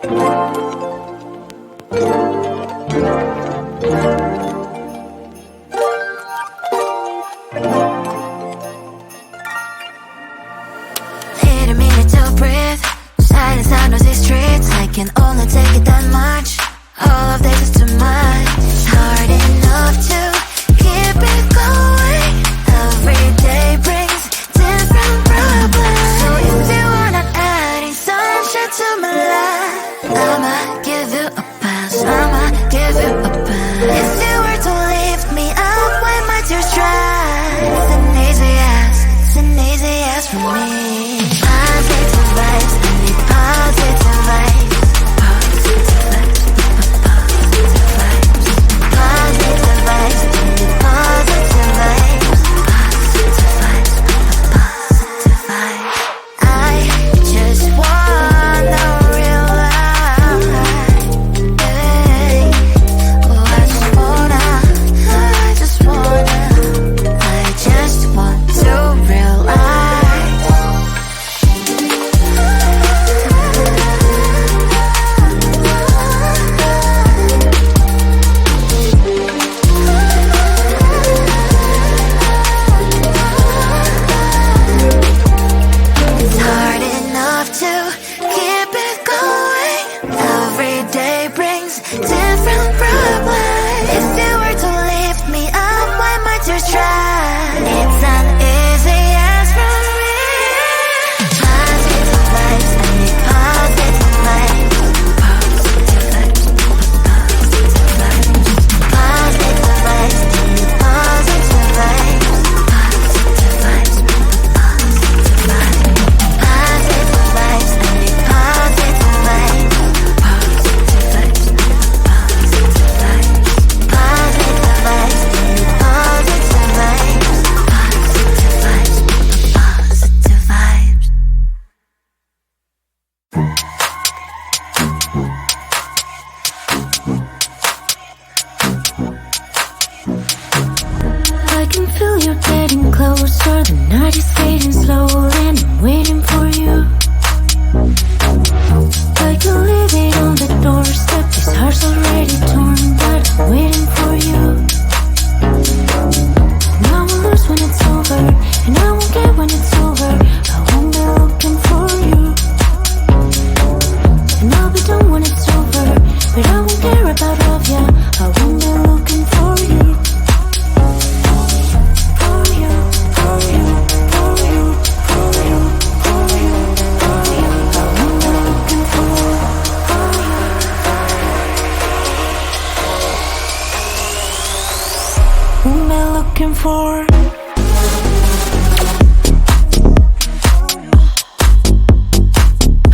Need a minute to breathe. Silence on these streets. I can only take it that much. All of this is too much. It's hard enough to keep it going. Every day brings different problems. So if you wanna add sunshine to my life, I'ma give you a pass. I'ma give you a pass. If you were to lift me up when my tears dry, it's an easy yes. It's an easy yes for me. Positive vibes, I need positive vibes. Positive vibes, positive vibes. Positive vibes, I need positive vibes. Positive vibes, positive vibes. I just wanna realize, oh, I just wanna to realize. It's hard enough to keep it going. Every day brings different problems. If you were to lift me up when my tears dry, it's an easy yes from me. Positive vibes, I need positive vibes. Positive vibes, positive vibes. Positive vibes, I need positive vibes. Positive vibes, positive vibes. Positive vibes, I need positive vibes. Positive vibes, positive vibes. Positive vibes, I need positive vibes. Positive vibes, positive vibes. I can feel you getting closer. The night is fading slowly and I'm waiting for you. I can leave it on the doorstep. This heart's already torn, but I'm waiting for you. And I will lose when it's over, and I won't get when it's over. I won't be looking for you. And I'll be done when it's over, but I won't care about love, yeah. I won't be looking for you. For you, for you, for you, for you, for you, for you. I won't be looking for you. Won't be looking for.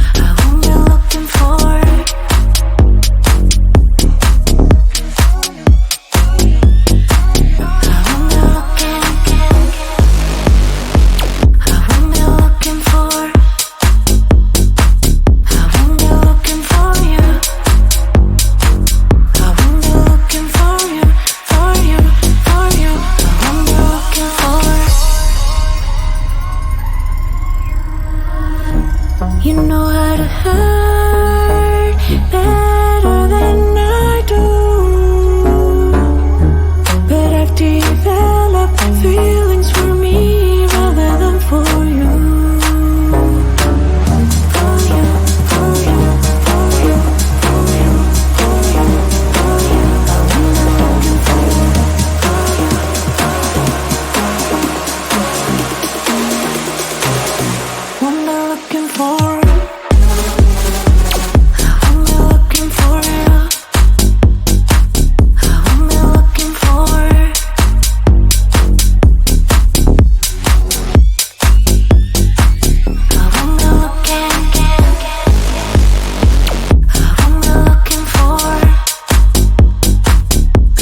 I won't be looking for. I won't be looking. I won't be looking for. I won't be looking for you. I won't be looking for you, for you, for you. I won't be looking for. You know how to hurt better than I do, but I've developed feelings for me rather than for you. For you, for you, for you, for you, for you, for you. I won't be looking for you. Won't be looking for. I won't be looking for you. I won't be looking for. I won't be looking. I won't be looking for.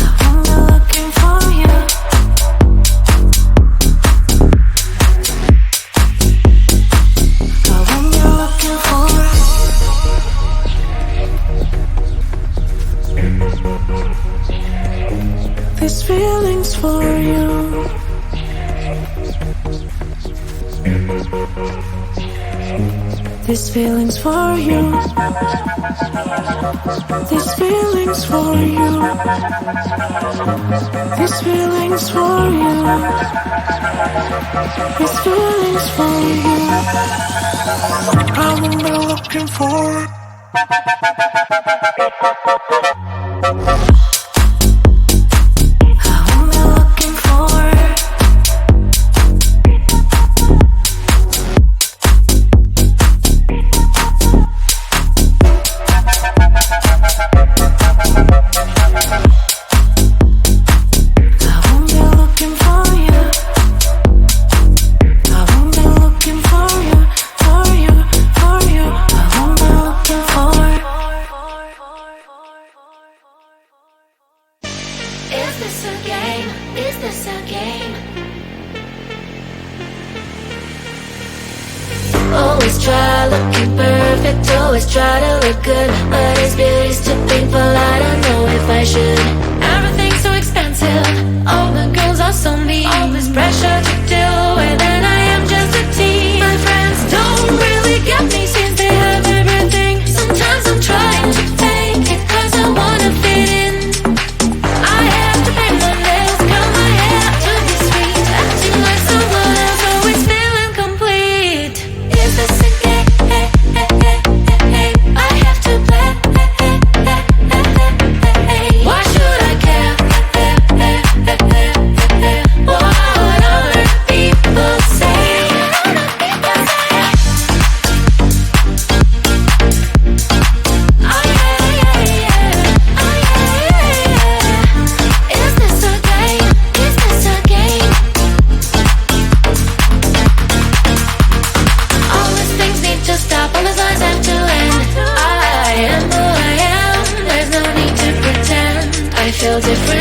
I won't be looking for you. I won't be looking for. These feelings for you. This feeling's for you. This feeling's for you. This feeling's for you. This feeling's for you. I won't be looking for it. Always try looking perfect, always try to look good, but his beauty's too painful, I don't know if I should. Everything's so expensive, all the girls are so mean, all this pressure to deal with, and I am just a teen. My friends don't really get me since they have everything. Sometimes I'm trying to fake it cause I wanna fit in. I have to pay my nails, curl my hair to be sweet, acting like someone else, always feeling complete. Is this a game? I have to play. Why should I care? What other people say? Is this a game? Is this a game? All these things need to stop, all the signs have to end. I am who I am, there's no need to pretend. I feel different